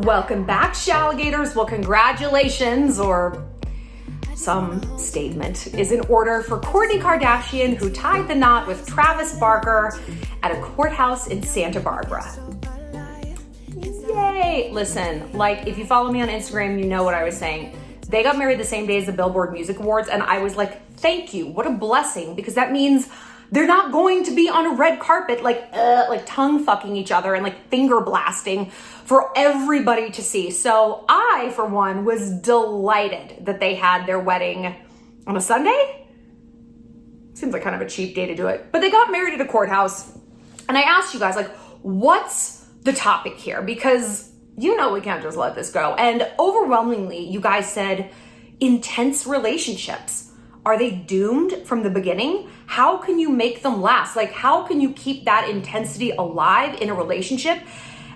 Welcome back, Shalligators. Well, congratulations, or some statement is in order for Kourtney Kardashian, who tied the knot with Travis Barker at a courthouse in Santa Barbara. Yay! Listen, like, if you follow me on Instagram, you know what I was saying. They got married the same day as the Billboard Music Awards, and I was like, thank you, what a blessing, because that means they're not going to be on a red carpet like tongue fucking each other and like finger blasting for everybody to see. So I, for one, was delighted that they had their wedding on a Sunday. Seems like kind of a cheap day to do it. But they got married at a courthouse. And I asked you guys, like, what's the topic here? Because you know we can't just let this go. And overwhelmingly, you guys said intense relationships. Are they doomed from the beginning? How can you make them last? Like, how can you keep that intensity alive in a relationship?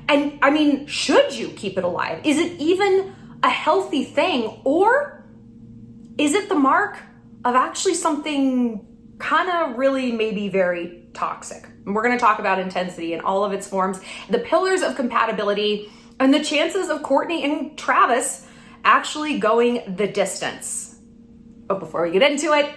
And I mean, should you keep it alive? Is it even a healthy thing? Or is it the mark of actually something kind of really maybe very toxic? And we're gonna talk about intensity in all of its forms, the pillars of compatibility, and the chances of Kourtney and Travis actually going the distance. But before we get into it,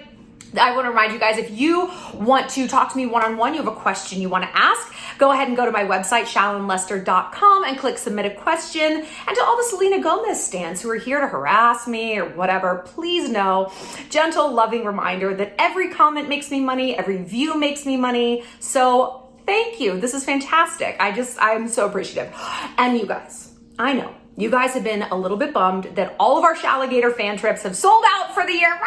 I want to remind you guys, if you want to talk to me one-on-one, you have a question you want to ask, go ahead and go to my website, shallonlester.com, and click submit a question. And to all the Selena Gomez stans who are here to harass me or whatever, please know, gentle, loving reminder that every comment makes me money, every view makes me money. So thank you. This is fantastic. I'm so appreciative. And you guys, I know, you guys have been a little bit bummed that all of our Shalligator fan trips have sold out for the year.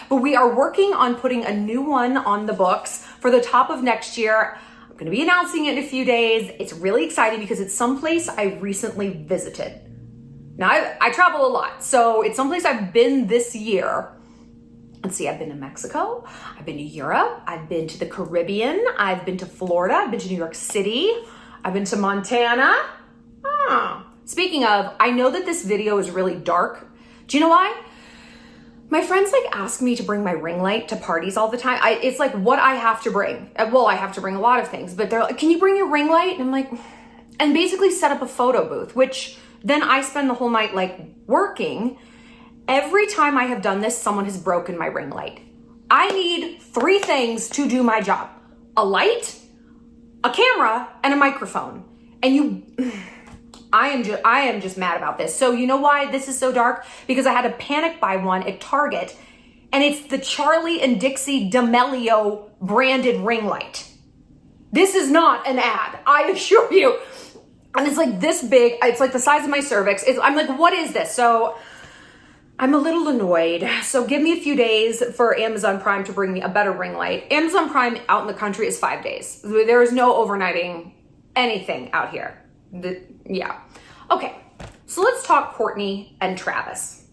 But we are working on putting a new one on the books for the top of next year. I'm going to be announcing it in a few days. It's really exciting because it's someplace I recently visited. Now, I travel a lot, so it's someplace I've been this year. Let's see, I've been to Mexico, I've been to Europe, I've been to the Caribbean, I've been to Florida, I've been to New York City, I've been to Montana. Speaking of, I know that this video is really dark. Do you know why? My friends like ask me to bring my ring light to parties all the time. It's like what I have to bring. Well, I have to bring a lot of things, but they're like, can you bring your ring light? And I'm like, and basically set up a photo booth, which then I spend the whole night like working. Every time I have done this, someone has broken my ring light. I need 3 things to do my job: a light, a camera, and a microphone. And I am just mad about this. So you know why this is so dark? Because I had to panic buy one at Target, and it's the Charlie and Dixie D'Amelio branded ring light. This is not an ad, I assure you. And it's like this big, it's like the size of my cervix. I'm like, what is this? So I'm a little annoyed. So give me a few days for Amazon Prime to bring me a better ring light. Amazon Prime out in the country is 5 days. There is no overnighting anything out here. Yeah. Okay, so let's talk Kourtney and Travis.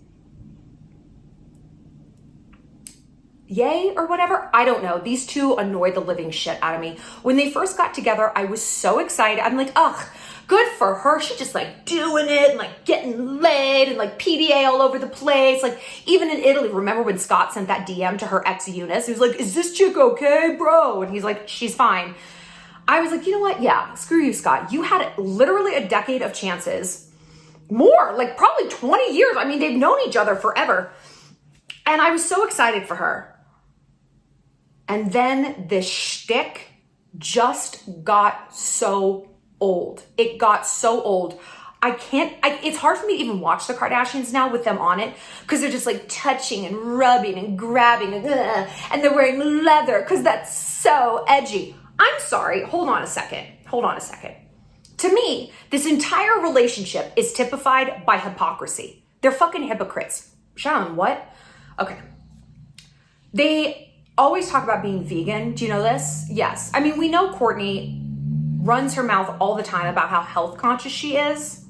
Yay or whatever, I don't know. These two annoyed the living shit out of me. When they first got together, I was so excited. I'm like, ugh, good for her. She's just like doing it and like getting laid and like PDA all over the place. Like even in Italy, remember when Scott sent that DM to her ex Eunice? He was like, is this chick okay, bro? And he's like, she's fine. I was like, you know what? Yeah, screw you, Scott. You had literally a decade of chances. More, like probably 20 years. I mean, they've known each other forever. And I was so excited for her. And then this shtick just got so old. It got so old. It's hard for me to even watch the Kardashians now with them on it, because they're just like touching and rubbing and grabbing and they're wearing leather because that's so edgy. I'm sorry, hold on a second. To me, this entire relationship is typified by hypocrisy. They're fucking hypocrites. Shawn, what? Okay. They always talk about being vegan. Do you know this? Yes. I mean, we know Kourtney runs her mouth all the time about how health conscious she is.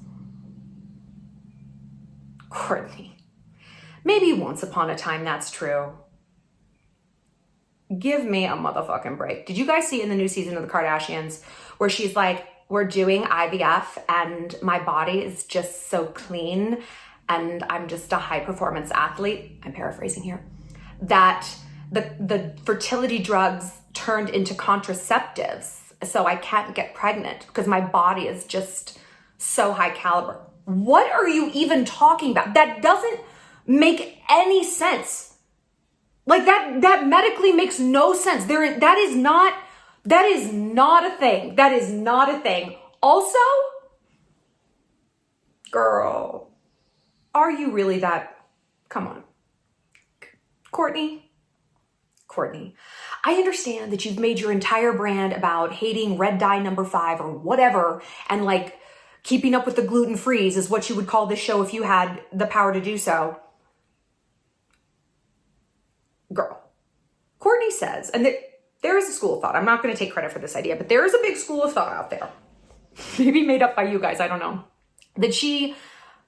Kourtney. Maybe once upon a time that's true. Give me a motherfucking break. Did you guys see in the new season of the Kardashians where she's like, we're doing IVF and my body is just so clean and I'm just a high performance athlete. I'm paraphrasing here. That the fertility drugs turned into contraceptives. So I can't get pregnant because my body is just so high caliber. What are you even talking about? That doesn't make any sense. Like that medically makes no sense. That is not a thing. That is not a thing. Also, girl, are you really that? Come on. Kourtney, I understand that you've made your entire brand about hating red dye number 5 or whatever, and like keeping up with the gluten freeze is what you would call this show if you had the power to do so. Girl, Kourtney says, and there is a school of thought. I'm not going to take credit for this idea, but there is a big school of thought out there, maybe made up by you guys, I don't know, that she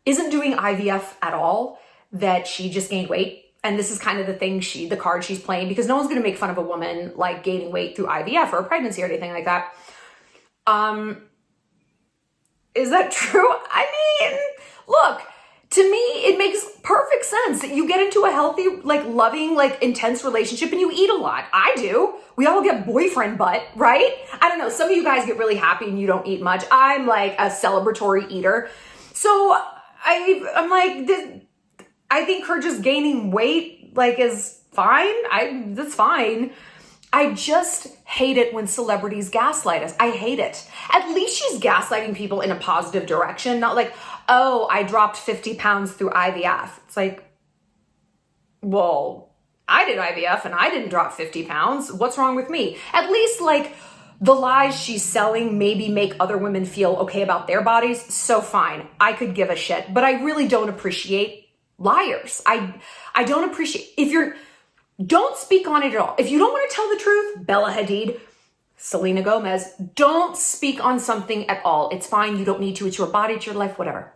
isn't doing IVF at all, that she just gained weight. And this is kind of the card she's playing, because no one's going to make fun of a woman like gaining weight through IVF or a pregnancy or anything like that. Is that true? I mean, look, to me, it makes perfect sense that you get into a healthy, like loving, like intense relationship and you eat a lot. I do. We all get boyfriend butt, right? I don't know. Some of you guys get really happy and you don't eat much. I'm like a celebratory eater. So I'm like, I think her just gaining weight like is fine. That's fine. I just hate it when celebrities gaslight us. I hate it. At least she's gaslighting people in a positive direction, not like, oh, I dropped 50 pounds through IVF. It's like, well, I did IVF and I didn't drop 50 pounds. What's wrong with me? At least like the lies she's selling maybe make other women feel okay about their bodies. So fine. I could give a shit, but I really don't appreciate liars. I don't appreciate, don't speak on it at all. If you don't want to tell the truth, Bella Hadid, Selena Gomez, don't speak on something at all. It's fine. You don't need to. It's your body. It's your life, whatever.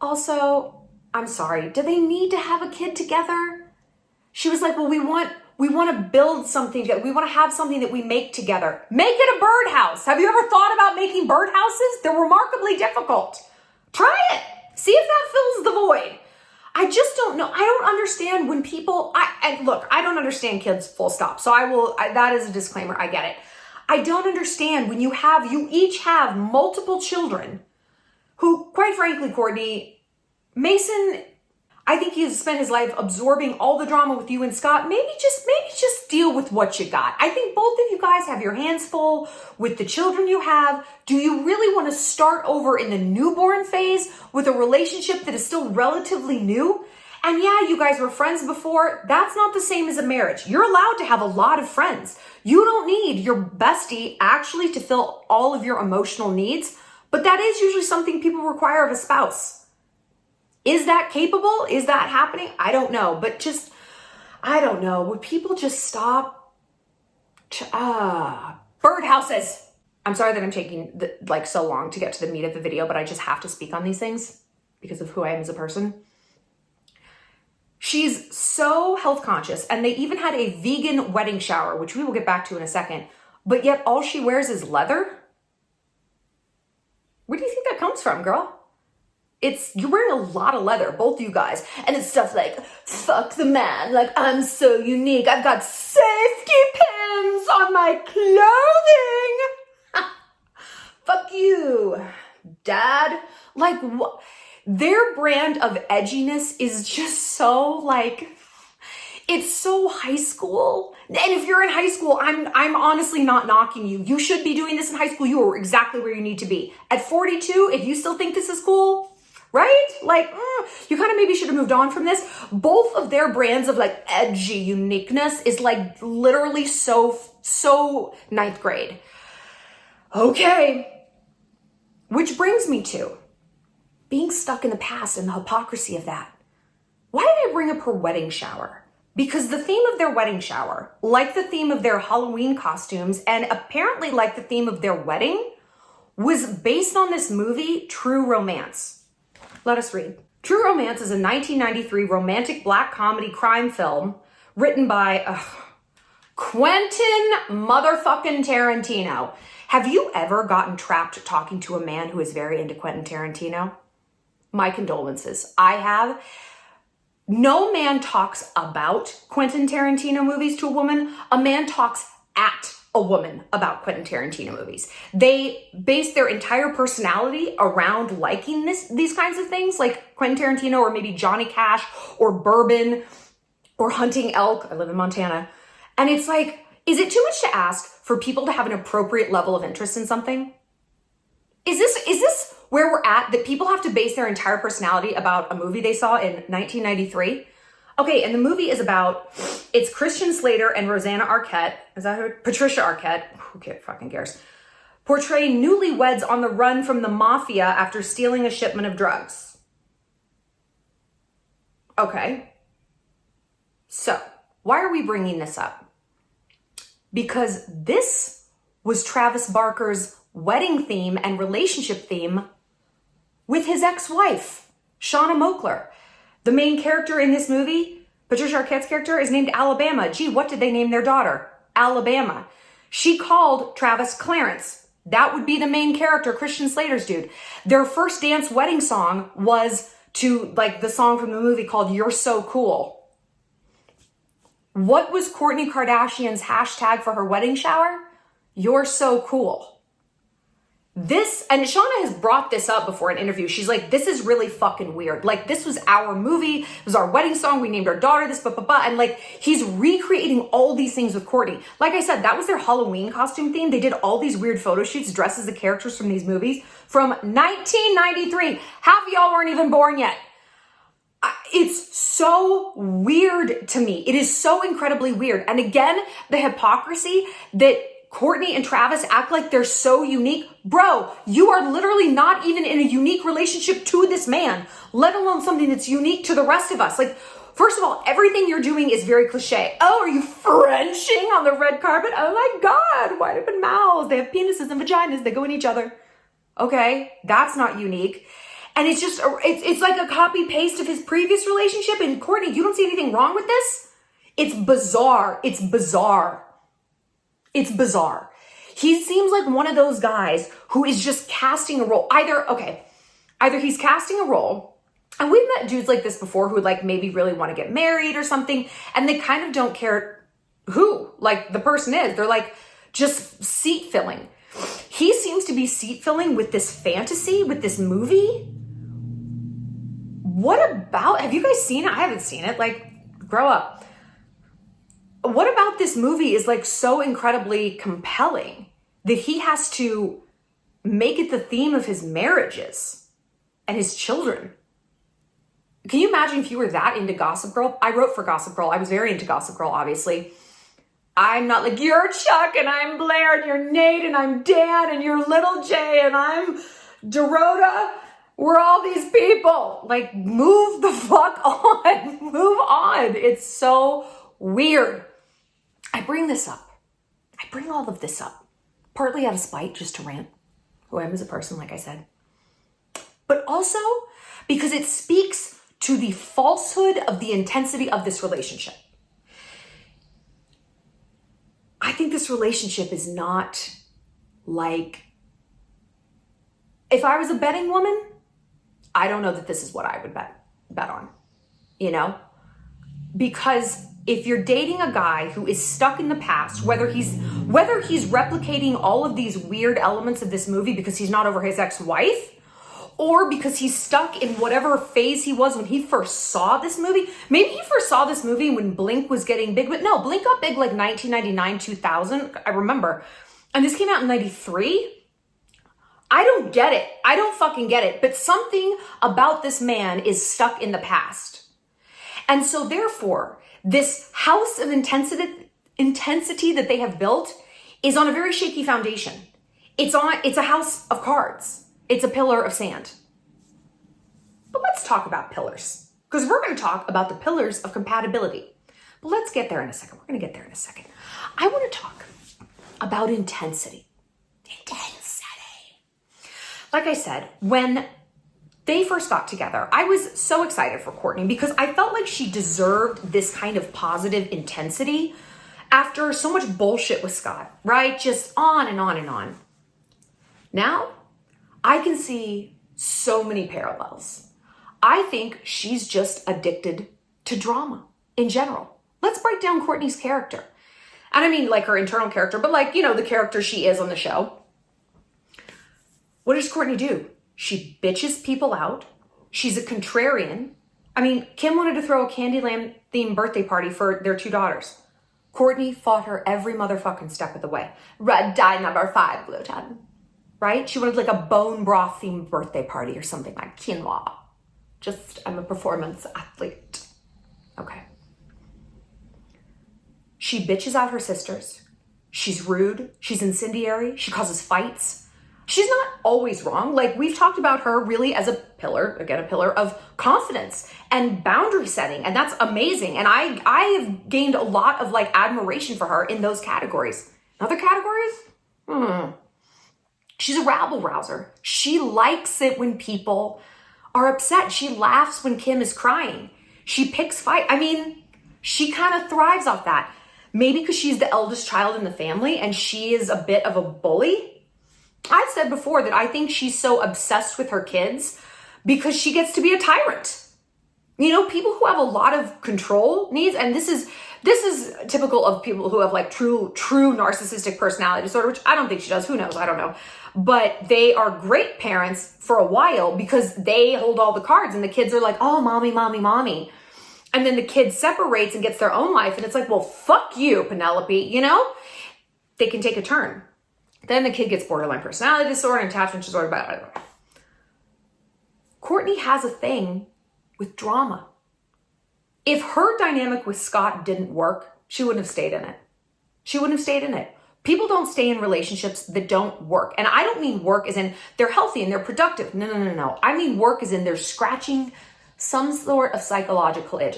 Also, I'm sorry. Do they need to have a kid together? She was like, well, we want to build something together. We want to have something that we make together. Make it a birdhouse. Have you ever thought about making birdhouses? They're remarkably difficult. Try it. See if that fills the void. I just don't know. I don't understand when people, look, I don't understand kids, full stop. So that is a disclaimer. I get it. I don't understand when you each have multiple children who, quite frankly, Kourtney, Mason, I think he's spent his life absorbing all the drama with you and Scott. Maybe just deal with what you got. I think both of you guys have your hands full with the children you have. Do you really want to start over in the newborn phase with a relationship that is still relatively new? And yeah, you guys were friends before. That's not the same as a marriage. You're allowed to have a lot of friends. You don't need your bestie actually to fill all of your emotional needs, but that is usually something people require of a spouse. Is that capable? Is that happening? I don't know, but I don't know. Would people just stop? Birdhouses. I'm sorry that I'm taking so long to get to the meat of the video, but I just have to speak on these things because of who I am as a person. She's so health conscious, and they even had a vegan wedding shower, which we will get back to in a second, but yet all she wears is leather? Where do you think that comes from, girl? You're wearing a lot of leather, both you guys. And it's stuff like, fuck the man. Like, I'm so unique. I've got safety pins on my clothing. Fuck you, dad. Like, what? Their brand of edginess is just so it's so high school. And if you're in high school, I'm honestly not knocking you. You should be doing this in high school. You are exactly where you need to be. At 42, if you still think this is cool, right? You kind of maybe should have moved on from this. Both of their brands of edgy uniqueness is literally so ninth grade. Okay. Which brings me to being stuck in the past and the hypocrisy of that. Why did I bring up her wedding shower? Because the theme of their wedding shower, like the theme of their Halloween costumes, and apparently like the theme of their wedding, was based on this movie, True Romance. Let us read. True Romance is a 1993 romantic black comedy crime film written by Quentin motherfucking Tarantino. Have you ever gotten trapped talking to a man who is very into Quentin Tarantino? My condolences. I have. No man talks about Quentin Tarantino movies to a woman. A man talks at a woman about Quentin Tarantino movies. They base their entire personality around liking these kinds of things, like Quentin Tarantino or maybe Johnny Cash or bourbon or hunting elk. I live in Montana. And it's like, is it too much to ask for people to have an appropriate level of interest in something? Is this where we're at, that people have to base their entire personality about a movie they saw in 1993? Okay, and the movie is about, it's Christian Slater and Rosanna Arquette, is that her? Patricia Arquette, who fucking cares, portray newlyweds on the run from the mafia after stealing a shipment of drugs. Okay. So, why are we bringing this up? Because this was Travis Barker's wedding theme and relationship theme with his ex-wife, Shauna Moakler. The main character in this movie, Patricia Arquette's character, is named Alabama. Gee, what did they name their daughter? Alabama. She called Travis Clarence. That would be the main character, Christian Slater's dude. Their first dance wedding song was to, like, the song from the movie called You're So Cool. What was Kourtney Kardashian's hashtag for her wedding shower? You're so cool. This, and Shauna has brought this up before in an interview. She's like, this is really fucking weird. Like, this was our movie. It was our wedding song. We named our daughter this, And like, he's recreating all these things with Kourtney. Like I said, that was their Halloween costume theme. They did all these weird photo shoots dressed as the characters from these movies from 1993. Half of y'all weren't even born yet. It's so weird to me. It is so incredibly weird. And again, the hypocrisy that Kourtney and Travis act like they're so unique. Bro, you are literally not even in a unique relationship to this man, let alone something that's unique to the rest of us. Like, first of all, everything you're doing is very cliche. Oh, are you Frenching on the red carpet? Oh my God, wide open mouths. They have penises and vaginas. They go in each other. Okay, that's not unique. And it's just, it's like a copy paste of his previous relationship. And Kourtney, you don't see anything wrong with this? It's bizarre. It's bizarre. It's bizarre. He seems like one of those guys who is just casting a role. Either he's casting a role, and we've met dudes like this before who would like maybe really want to get married or something, and they kind of don't care who like the person is. They're like just seat filling. He seems to be seat filling with this fantasy, with this movie. What about, have you guys seen it? I haven't seen it. Like, grow up. What about this movie is like so incredibly compelling that he has to make it the theme of his marriages and his children? Can you imagine if you were that into Gossip Girl? I wrote for Gossip Girl. I was very into Gossip Girl, obviously. I'm not like, you're Chuck and I'm Blair and you're Nate and I'm Dan and you're Little J and I'm Dorota. We're all these people. Like, move the fuck on. Move on. It's so weird. I bring this up. I bring all of this up, partly out of spite, just to rant, who I am as a person, like I said, but also because it speaks to the falsehood of the intensity of this relationship. I think this relationship is not like, if I was a betting woman, I don't know that this is what I would bet on, you know? Because if you're dating a guy who is stuck in the past, whether he's replicating all of these weird elements of this movie because he's not over his ex-wife, or because he's stuck in whatever phase he was when he first saw this movie. Maybe he first saw this movie when Blink was getting big, but no, Blink got big like 1999, 2000, I remember. And this came out in 93. I don't get it. I don't fucking get it. But something about this man is stuck in the past. And so therefore, this house of intensity that they have built is on a very shaky foundation. It's a house of cards. It's a pillar of sand. But let's talk about pillars, because we're going to talk about the pillars of compatibility. But let's get there in a second. We're going to get there in a second. I want to talk about intensity. Like I said, when they first got together, I was so excited for Kourtney because I felt like she deserved this kind of positive intensity after so much bullshit with Scott, right? Just on and on and on. Now, I can see so many parallels. I think she's just addicted to drama in general. Let's break down Kourtney's character. And I mean like her internal character, but like, you know, the character she is on the show. What does Kourtney do? She bitches people out. She's a contrarian. I mean, Kim wanted to throw a Candyland themed birthday party for their 2 daughters. Kourtney fought her every motherfucking step of the way. Red dye number 5, gluten. Right? She wanted like a bone broth themed birthday party or something like quinoa. Just, I'm a performance athlete. Okay. She bitches out her sisters. She's rude. She's incendiary. She causes fights. She's not always wrong. Like, we've talked about her really as a pillar of confidence and boundary setting. And that's amazing. And I have gained a lot of like admiration for her in those categories. Other categories? She's a rabble rouser. She likes it when people are upset. She laughs when Kim is crying. She picks fight. I mean, she kind of thrives off that. Maybe because she's the eldest child in the family and she is a bit of a bully. I've said before that I think she's so obsessed with her kids because she gets to be a tyrant. You know, people who have a lot of control needs, and this is typical of people who have like true narcissistic personality disorder, which I don't think she does. Who knows? I don't know. But they are great parents for a while because they hold all the cards and the kids are like, oh, mommy, mommy, mommy. And then the kid separates and gets their own life. And it's like, well, fuck you, Penelope. You know, they can take a turn. Then the kid gets borderline personality disorder and attachment disorder. Blah, blah, blah. Kourtney has a thing with drama. If her dynamic with Scott didn't work, she wouldn't have stayed in it. She wouldn't have stayed in it. People don't stay in relationships that don't work. And I don't mean work as in they're healthy and they're productive. No. I mean work as in they're scratching some sort of psychological itch.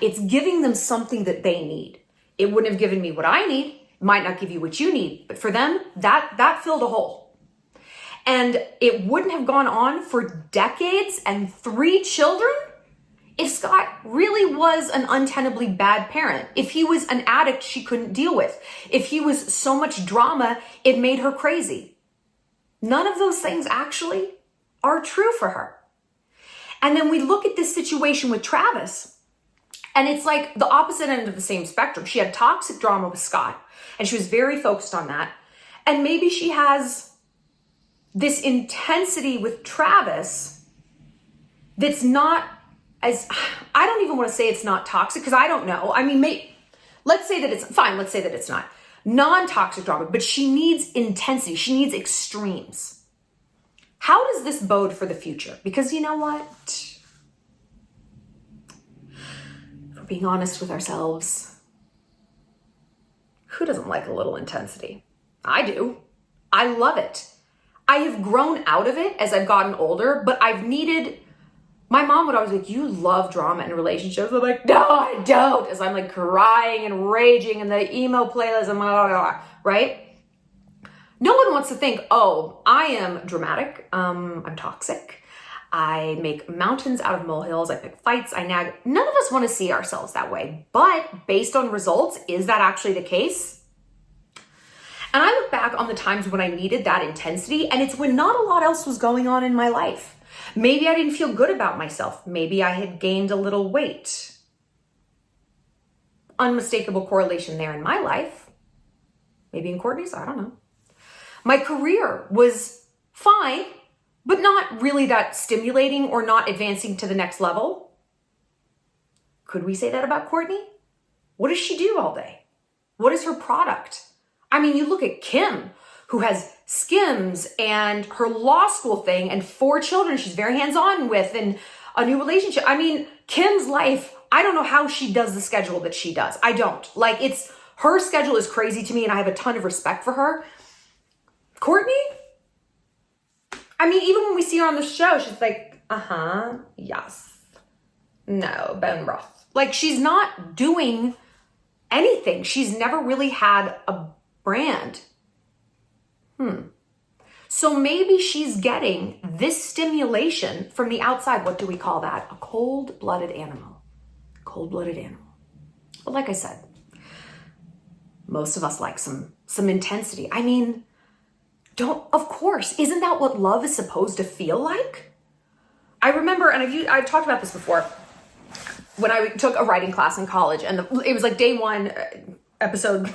It's giving them something that they need. It wouldn't have given me what I need. Might not give you what you need, but for them, that filled a hole. And it wouldn't have gone on for decades and 3 children if Scott really was an untenably bad parent. If he was an addict she couldn't deal with. If he was so much drama, it made her crazy. None of those things actually are true for her. And then we look at this situation with Travis, and it's like the opposite end of the same spectrum. She had toxic drama with Scott. And she was very focused on that. And maybe she has this intensity with Travis that's not as, I don't even want to say it's not toxic because I don't know. I mean, let's say that it's fine. Let's say that it's not non-toxic drama, but she needs intensity. She needs extremes. How does this bode for the future? Because you know what? If we're being honest with ourselves, who doesn't like a little intensity? I do. I love it. I have grown out of it as I've gotten older, but my mom would always be like, you love drama in relationships. I'm like, no, I don't. As I'm like crying and raging in the emo playlist and blah, blah, blah, right? No one wants to think, oh, I am dramatic. I'm toxic. I make mountains out of molehills. I pick fights. I nag. None of us want to see ourselves that way. But based on results, is that actually the case? And I look back on the times when I needed that intensity, and it's when not a lot else was going on in my life. Maybe I didn't feel good about myself. Maybe I had gained a little weight. Unmistakable correlation there in my life. Maybe in Kourtney's, I don't know. My career was fine, but not really that stimulating or not advancing to the next level. Could we say that about Kourtney? What does she do all day? What is her product? I mean, you look at Kim, who has Skims and her law school thing and 4 children she's very hands-on with and a new relationship. I mean, Kim's life, I don't know how she does the schedule that she does. I don't. Like, her schedule is crazy to me and I have a ton of respect for her. Kourtney? I mean, even when we see her on the show, she's like, yes. No, bone broth. Like, she's not doing anything. She's never really had a brand. So maybe she's getting this stimulation from the outside. What do we call that? A cold-blooded animal. Cold-blooded animal. But like I said, most of us like some intensity. I mean, of course, isn't that what love is supposed to feel like? I remember, and I've talked about this before. when I took a writing class in college, and it was like day one, episode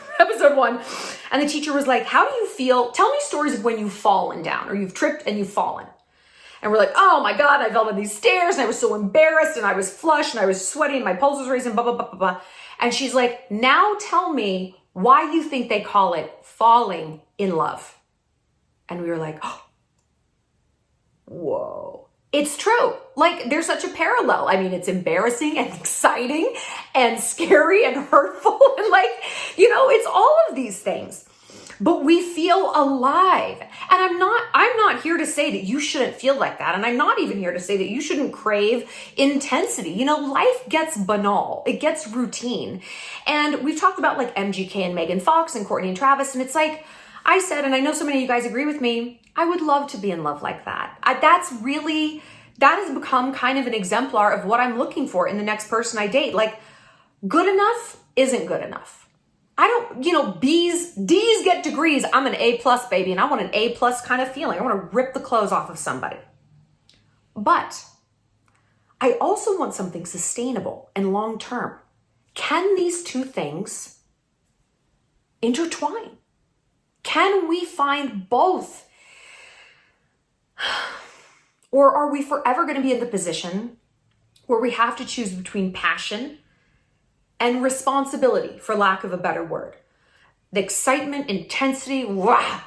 one, and the teacher was like, how do you feel? Tell me stories of when you've fallen down or you've tripped and you've fallen. And we're like, oh my God, I fell down these stairs and I was so embarrassed and I was flushed and I was sweaty and my pulse was raising, blah, blah, blah, blah, blah. And she's like, now tell me why you think they call it falling in love. And we were like, oh, whoa. It's true. Like, there's such a parallel. I mean, it's embarrassing and exciting and scary and hurtful. And like, it's all of these things. But we feel alive. And I'm not here to say that you shouldn't feel like that. And I'm not even here to say that you shouldn't crave intensity. Life gets banal. It gets routine. And we've talked about like MGK and Megan Fox and Kourtney and Travis. And it's like I said, and I know so many of you guys agree with me, I would love to be in love like that. That has become kind of an exemplar of what I'm looking for in the next person I date. Like, good enough isn't good enough. I don't, D's get degrees. I'm an A+, baby, and I want an A+ kind of feeling. I want to rip the clothes off of somebody. But I also want something sustainable and long-term. Can these two things intertwine? Can we find both? Or are we forever going to be in the position where we have to choose between passion and responsibility, for lack of a better word? The excitement, intensity, rah,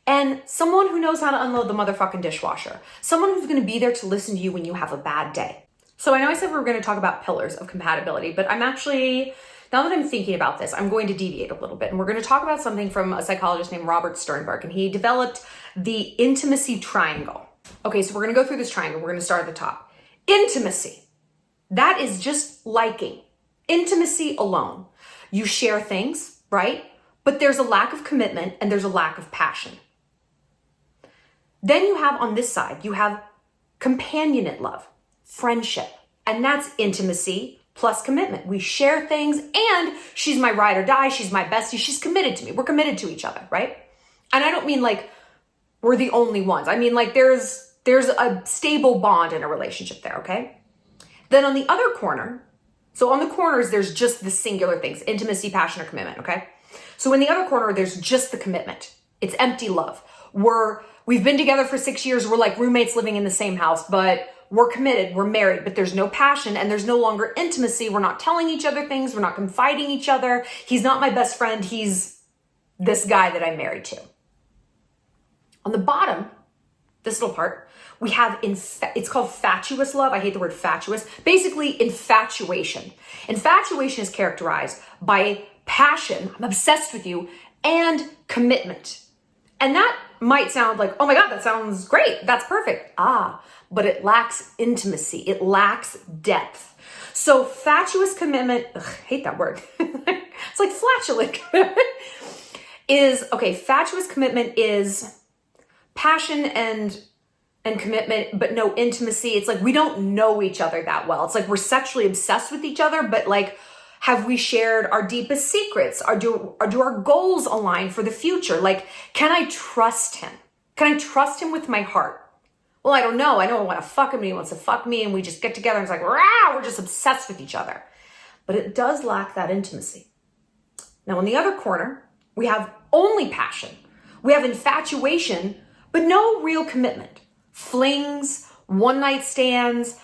and someone who knows how to unload the motherfucking dishwasher. Someone who's going to be there to listen to you when you have a bad day. So I know I said we were going to talk about pillars of compatibility, but I'm actually, now that I'm thinking about this, I'm going to deviate a little bit. And we're going to talk about something from a psychologist named Robert Sternberg. And he developed the intimacy triangle. Okay, so we're going to go through this triangle. We're going to start at the top. Intimacy. That is just liking. Intimacy alone. You share things, right? But there's a lack of commitment and there's a lack of passion. Then you have on this side, you have companionate love, friendship. And that's intimacy plus commitment. We share things and she's my ride or die. She's my bestie. She's committed to me. We're committed to each other, right? And I don't mean like we're the only ones. I mean like there's a stable bond in a relationship there, okay? Then on the other corner, so on the corners, there's just the singular things, intimacy, passion, or commitment, okay? So in the other corner, there's just the commitment. It's empty love. We've been together for 6 years. We're like roommates living in the same house, but we're committed, we're married, but there's no passion and there's no longer intimacy. We're not telling each other things. We're not confiding each other. He's not my best friend. He's this guy that I'm married to. On the bottom, this little part, we have, it's called fatuous love. I hate the word fatuous. Basically, infatuation. Infatuation is characterized by passion, I'm obsessed with you, and commitment. And that might sound like, oh my God, that sounds great. That's perfect. But it lacks intimacy. It lacks depth. So fatuous commitment, hate that word. It's like flatulent commitment fatuous commitment is passion and commitment, but no intimacy. It's like we don't know each other that well. It's like we're sexually obsessed with each other, but like, have we shared our deepest secrets? Do our goals align for the future? Like, can I trust him? Can I trust him with my heart? Well, I don't know. I know I want to fuck him and he wants to fuck me and we just get together and it's like, rah, we're just obsessed with each other. But it does lack that intimacy. Now, in the other corner, we have only passion. We have infatuation, but no real commitment. Flings, one-night stands,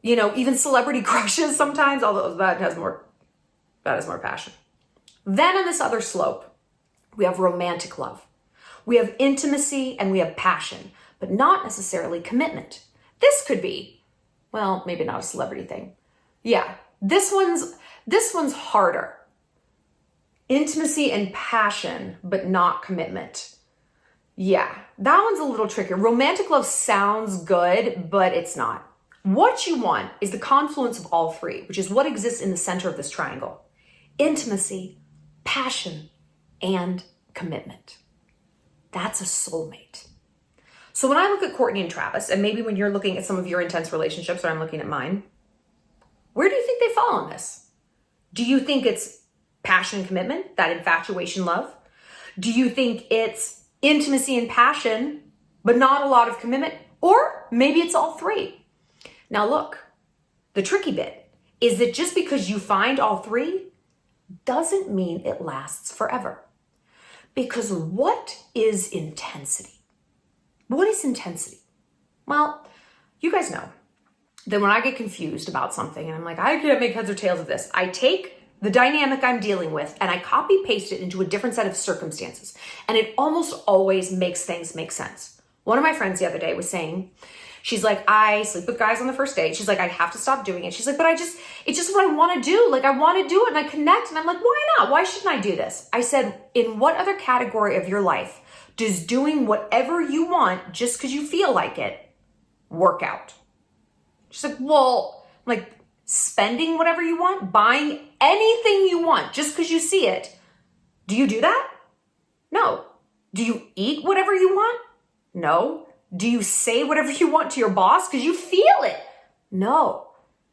even celebrity crushes sometimes, although that has more passion. Then on this other slope, we have romantic love. We have intimacy and we have passion, but not necessarily commitment. This could be, well, maybe not a celebrity thing. Yeah, this one's harder. Intimacy and passion, but not commitment. Yeah, that one's a little trickier. Romantic love sounds good, but it's not. What you want is the confluence of all three, which is what exists in the center of this triangle. Intimacy, passion, and commitment. That's a soulmate. So when I look at Kourtney and Travis, and maybe when you're looking at some of your intense relationships, or I'm looking at mine, where do you think they fall on this? Do you think it's passion and commitment, that infatuation love? Do you think it's intimacy and passion, but not a lot of commitment? Or maybe it's all three. Now look, the tricky bit is that just because you find all three doesn't mean it lasts forever. Because what is intensity? What is intensity? Well, you guys know that when I get confused about something and I'm like, I can't make heads or tails of this, I take the dynamic I'm dealing with and I copy paste it into a different set of circumstances. And it almost always makes things make sense. One of my friends the other day was saying, she's like, I sleep with guys on the first date. She's like, I have to stop doing it. She's like, but it's just what I want to do. Like, I want to do it and I connect. And I'm like, why not? Why shouldn't I do this? I said, in what other category of your life does doing whatever you want just because you feel like it work out? She's like, well, like spending whatever you want, buying anything you want just because you see it. Do you do that? No. Do you eat whatever you want? No. Do you say whatever you want to your boss because you feel it? No.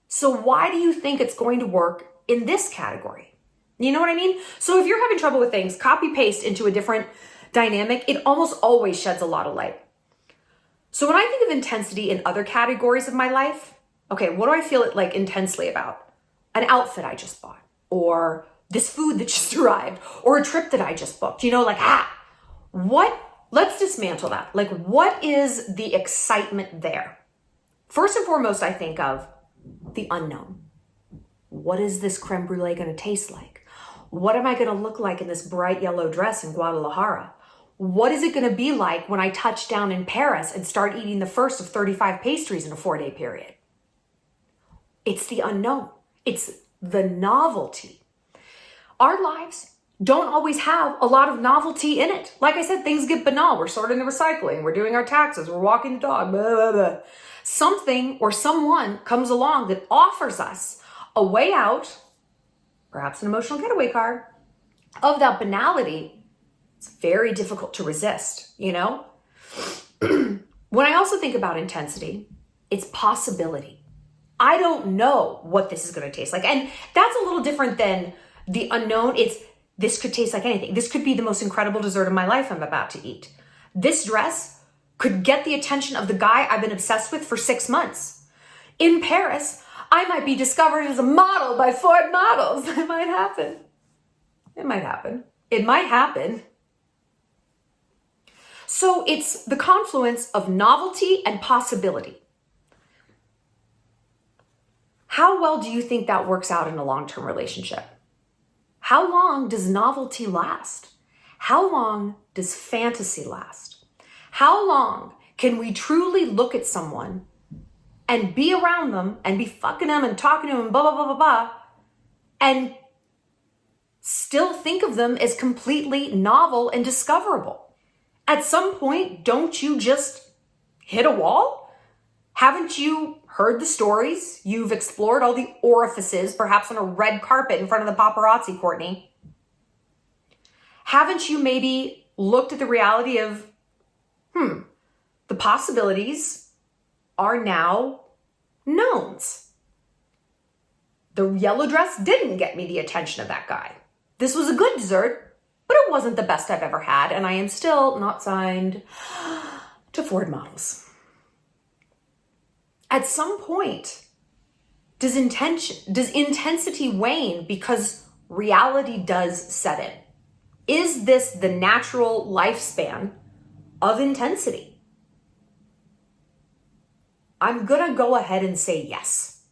So why do you think it's going to work in this category? You know what I mean? So if you're having trouble with things, copy paste into a different dynamic, it almost always sheds a lot of light. So when I think of intensity in other categories of my life, okay, what do I feel it like intensely about? An outfit I just bought, or this food that just arrived, or a trip that I just booked, you know, like, let's dismantle that. Like, what is the excitement there? First and foremost, I think of the unknown. What is this creme brulee going to taste like? What am I going to look like in this bright yellow dress in Guadalajara? What is it going to be like when I touch down in Paris and start eating the first of 35 pastries in a 4-day period? It's the unknown. It's the novelty. Our lives don't always have a lot of novelty in it. Like I said, things get banal. We're sorting the recycling. We're doing our taxes. We're walking the dog. Blah, blah, blah. Something or someone comes along that offers us a way out, perhaps an emotional getaway car, of that banality. It's very difficult to resist, you know? When I also think about intensity, it's possibility. I don't know what this is going to taste like. And that's a little different than the unknown. This could taste like anything. This could be the most incredible dessert of my life I'm about to eat. This dress could get the attention of the guy I've been obsessed with for 6 months. In Paris, I might be discovered as a model by Ford Models. It might happen. It might happen. It might happen. So it's the confluence of novelty and possibility. How well do you think that works out in a long-term relationship? How long does novelty last? How long does fantasy last? How long can we truly look at someone and be around them and be fucking them and talking to them and blah, blah, blah, blah, blah, and still think of them as completely novel and discoverable? At some point, don't you just hit a wall? Haven't you heard the stories? You've explored all the orifices, perhaps on a red carpet in front of the paparazzi, Courtney. Haven't you maybe looked at the reality of, the possibilities are now knowns. The yellow dress didn't get me the attention of that guy. This was a good dessert, but it wasn't the best I've ever had, and I am still not signed to Ford Models. At some point, does intensity wane because reality does set in? Is this the natural lifespan of intensity? I'm gonna go ahead and say yes.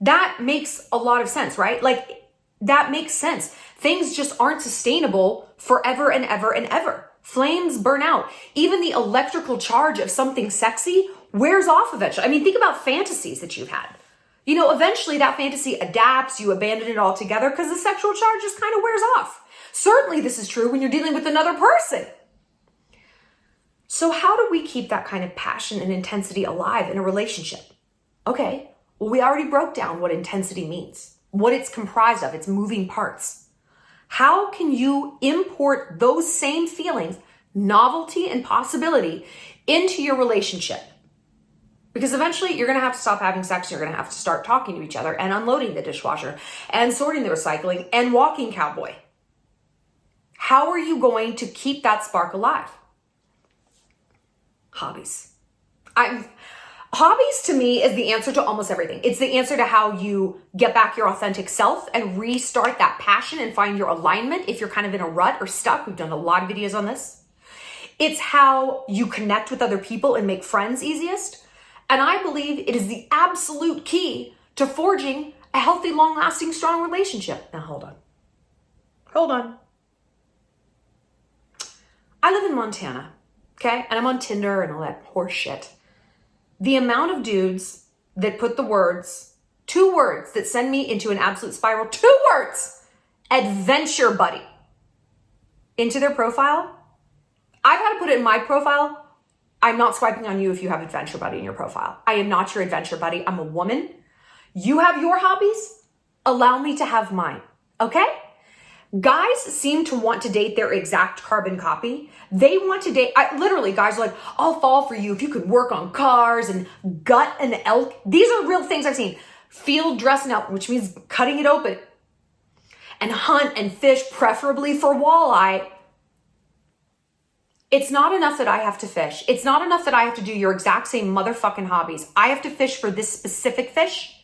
That makes a lot of sense, right? Like, that makes sense. Things just aren't sustainable forever and ever and ever. Flames burn out. Even the electrical charge of something sexy wears off eventually. I mean, think about fantasies that you've had. You know, eventually that fantasy adapts, you abandon it altogether because the sexual charge just kind of wears off. Certainly this is true when you're dealing with another person. So how do we keep that kind of passion and intensity alive in a relationship? Okay, well, we already broke down what intensity means, what it's comprised of, its moving parts. How can you import those same feelings, novelty and possibility, into your relationship? Because eventually you're going to have to stop having sex. You're going to have to start talking to each other and unloading the dishwasher and sorting the recycling and walking cowboy. How are you going to keep that spark alive? Hobbies. Hobbies to me is the answer to almost everything. It's the answer to how you get back your authentic self and restart that passion and find your alignment if you're kind of in a rut or stuck. We've done a lot of videos on this. It's how you connect with other people and make friends easiest. And I believe it is the absolute key to forging a healthy, long-lasting, strong relationship. Now, hold on. Hold on. I live in Montana, okay? And I'm on Tinder and all that horse shit. The amount of dudes that put the words, 2 words that send me into an absolute spiral, 2 words, adventure buddy, into their profile. I've had to put it in my profile. I'm not swiping on you if you have adventure buddy in your profile. I am not your adventure buddy. I'm a woman. You have your hobbies. Allow me to have mine, okay? Guys seem to want to date their exact carbon copy. They want to date, literally, guys are like, I'll fall for you if you can work on cars and gut an elk. These are real things I've seen. Field dress an elk, which means cutting it open. And hunt and fish, preferably for walleye. It's not enough that I have to fish. It's not enough that I have to do your exact same motherfucking hobbies. I have to fish for this specific fish.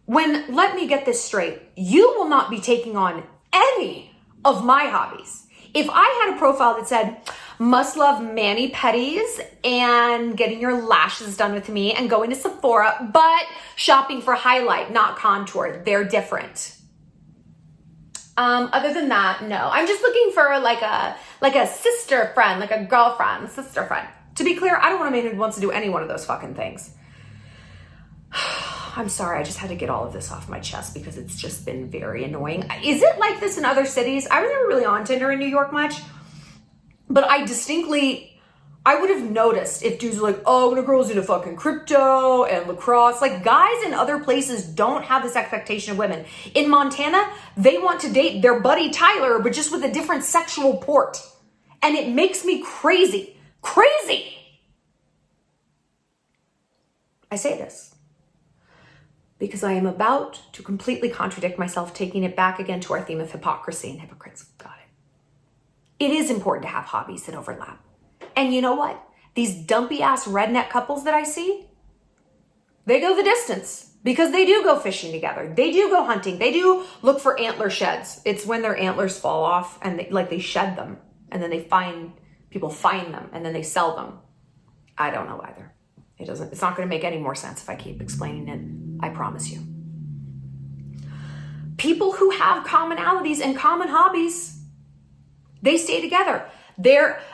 Let me get this straight, you will not be taking on any of my hobbies. If I had a profile that said, must love mani-pedis and getting your lashes done with me and going to Sephora, but shopping for highlight, not contour, they're different. Other than that, no. I'm just looking for like a sister friend, like a girlfriend, sister friend. To be clear, I don't want a man who wants to do any one of those fucking things. I'm sorry, I just had to get all of this off my chest because it's just been very annoying. Is it like this in other cities? I was never really on Tinder in New York much, but I would have noticed if dudes were like, oh, when a girl's into fucking crypto and lacrosse, like guys in other places don't have this expectation of women. In Montana, they want to date their buddy Tyler, but just with a different sexual port. And it makes me crazy. Crazy! I say this because I am about to completely contradict myself, taking it back again to our theme of hypocrisy and hypocrites. Got it. It is important to have hobbies that overlap. And you know what? These dumpy ass redneck couples that I see, they go the distance because they do go fishing together. They do go hunting. They do look for antler sheds. It's when their antlers fall off and they shed them and then people find them and then they sell them. I don't know either. It's not going to make any more sense if I keep explaining it. I promise you. People who have commonalities and common hobbies, they stay together.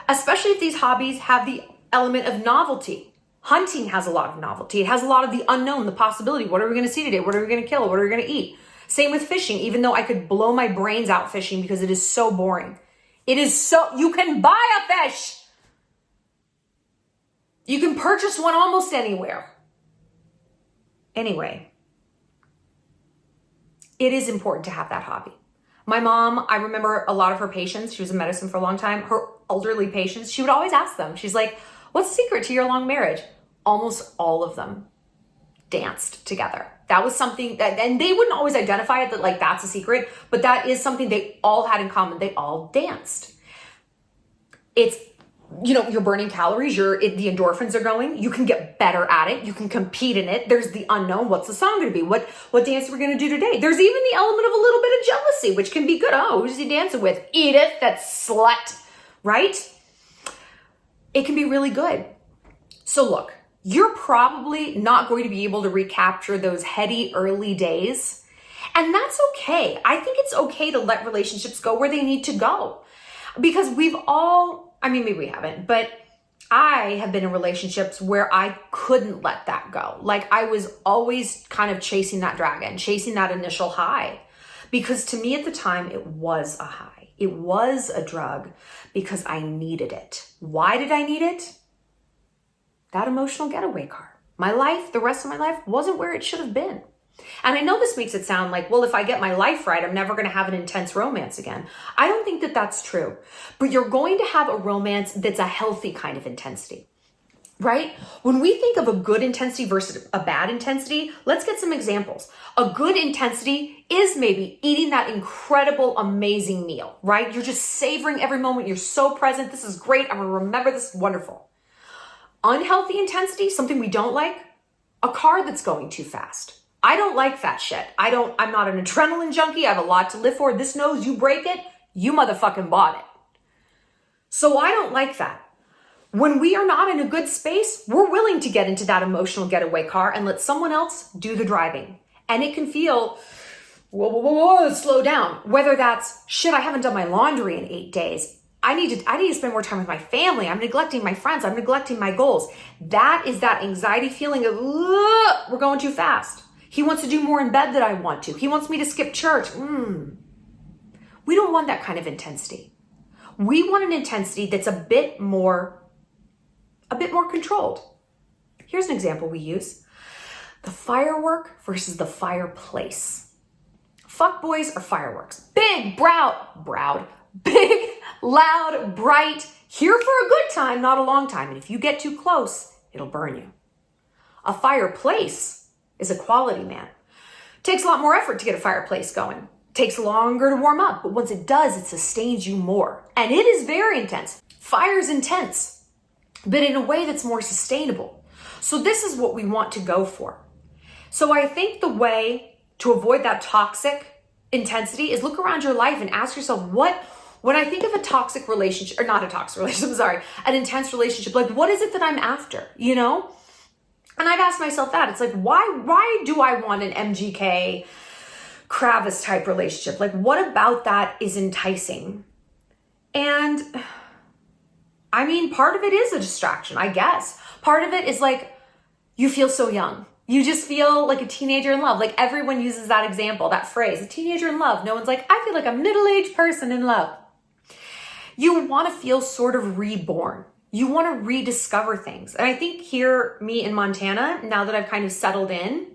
Especially if these hobbies have the element of novelty. Hunting has a lot of novelty. It has a lot of the unknown, the possibility. What are we going to see today? What are we going to kill? What are we going to eat? Same with fishing, even though I could blow my brains out fishing because it is so boring. You can buy a fish. You can purchase one almost anywhere. Anyway, it is important to have that hobby. My mom, I remember a lot of her patients, she was in medicine for a long time, her elderly patients, she would always ask them, she's like, what's the secret to your long marriage? Almost all of them danced together. That was something that, and they wouldn't always identify it that like that's a secret, but that is something they all had in common. They all danced. It's, you're burning calories, the endorphins are going, you can get better at it, you can compete in it. There's the unknown, what's the song gonna be? What dance are we gonna do today? There's even the element of a little bit of jealousy, which can be good. Oh, who's he dancing with? Edith, that slut, right? It can be really good. So look, you're probably not going to be able to recapture those heady early days. And that's okay. I think it's okay to let relationships go where they need to go. Because maybe we haven't, but I have been in relationships where I couldn't let that go. Like I was always kind of chasing that dragon, chasing that initial high. Because to me at the time, it was a high. It was a drug because I needed it. Why did I need it? That emotional getaway car. My life, the rest of my life, wasn't where it should have been. And I know this makes it sound like, well, if I get my life right, I'm never going to have an intense romance again. I don't think that that's true. But you're going to have a romance that's a healthy kind of intensity, right? When we think of a good intensity versus a bad intensity, let's get some examples. A good intensity is maybe eating that incredible, amazing meal, right? You're just savoring every moment. You're so present. This is great. I'm going to remember this. Wonderful. Unhealthy intensity, something we don't like, a car that's going too fast. I don't like fat shit. I'm not an adrenaline junkie. I have a lot to live for. This nose, you break it, you motherfucking bought it. So I don't like that. When we are not in a good space, we're willing to get into that emotional getaway car and let someone else do the driving. And it can feel, whoa, slow down. Whether that's, shit, I haven't done my laundry in 8 days. I need to spend more time with my family. I'm neglecting my friends. I'm neglecting my goals. That is that anxiety feeling of, we're going too fast. He wants to do more in bed than I want to. He wants me to skip church. We don't want that kind of intensity. We want an intensity that's a bit more controlled. Here's an example we use. The firework versus the fireplace. Fuckboys are fireworks. Big, big, loud, bright, here for a good time, not a long time. And if you get too close, it'll burn you. A fireplace is a quality, man. Takes a lot more effort to get a fireplace going. Takes longer to warm up, but once it does, it sustains you more. And it is very intense. Fire's intense, but in a way that's more sustainable. So this is what we want to go for. So I think the way to avoid that toxic intensity is look around your life and ask yourself, when I think of a toxic relationship, or not a toxic relationship, sorry, an intense relationship, like what is it that I'm after, you know? And I've asked myself that. It's like, why do I want an MGK Travis type relationship? Like what about that is enticing? And I mean, part of it is a distraction, I guess. Part of it is like, you feel so young. You just feel like a teenager in love. Like everyone uses that example, that phrase, a teenager in love. No one's like, I feel like a middle-aged person in love. You want to feel sort of reborn. You want to rediscover things. And I think here, me in Montana, now that I've kind of settled in,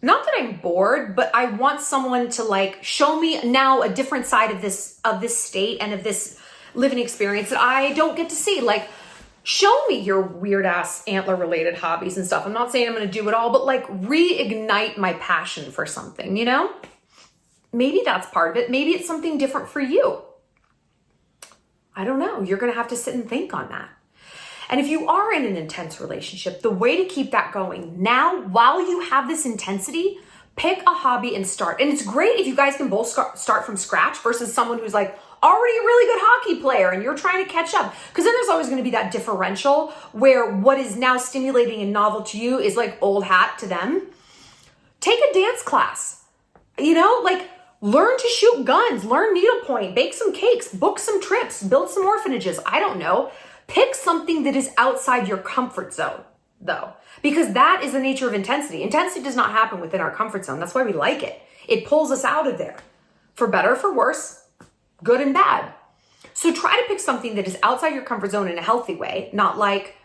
not that I'm bored, but I want someone to like show me now a different side of this state and of this living experience that I don't get to see. Like, show me your weird ass antler related hobbies and stuff. I'm not saying I'm going to do it all, but like reignite my passion for something, you know? Maybe that's part of it. Maybe it's something different for you. I don't know. You're going to have to sit and think on that. And if you are in an intense relationship, the way to keep that going now, while you have this intensity, pick a hobby and start. And it's great if you guys can both start from scratch versus someone who's like already a really good hockey player and you're trying to catch up. Because then there's always going to be that differential where what is now stimulating and novel to you is like old hat to them. Take a dance class, you know, like learn to shoot guns, learn needlepoint, bake some cakes, book some trips, build some orphanages. I don't know. Pick something that is outside your comfort zone, though, because that is the nature of intensity. Intensity does not happen within our comfort zone. That's why we like it. It pulls us out of there, for better or for worse, good and bad. So try to pick something that is outside your comfort zone in a healthy way, not like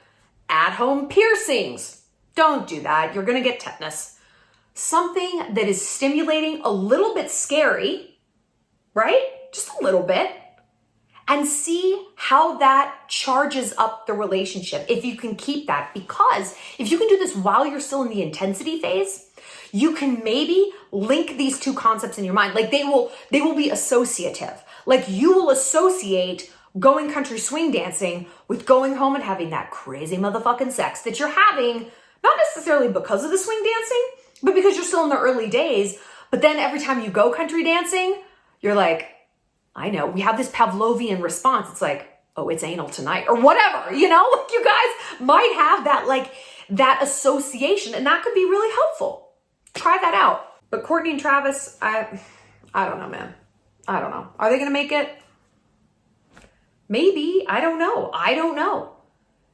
at-home piercings. Don't do that. You're going to get tetanus. Something that is stimulating, a little bit scary, right? Just a little bit. And see how that charges up the relationship, if you can keep that. Because if you can do this while you're still in the intensity phase, you can maybe link these two concepts in your mind. Like they will be associative. Like you will associate going country swing dancing with going home and having that crazy motherfucking sex that you're having, not necessarily because of the swing dancing, but because you're still in the early days. But then every time you go country dancing, you're like, I know, we have this Pavlovian response. It's like, oh, it's anal tonight or whatever, you know, like you guys might have that, like that association, and that could be really helpful. Try that out. But Courtney and Travis, I don't know, man. I don't know. Are they going to make it? Maybe. I don't know.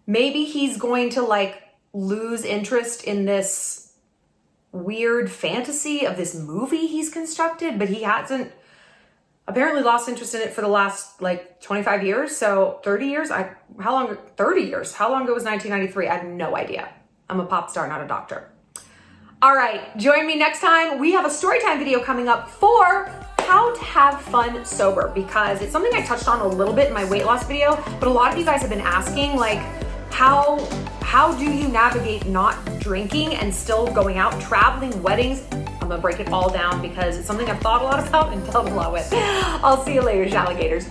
Maybe he's going to like lose interest in this weird fantasy of this movie he's constructed, but he hasn't apparently lost interest in it for the last like 25 years. So 30 years? 30 years. How long ago was 1993? I have no idea. I'm a pop star, not a doctor. All right, join me next time. We have a storytime video coming up for how to have fun sober, because it's something I touched on a little bit in my weight loss video, but a lot of you guys have been asking like, how do you navigate not drinking and still going out, traveling, weddings? I'm gonna break it all down because it's something I've thought a lot about and dealt a lot with. I'll see you later, alligators.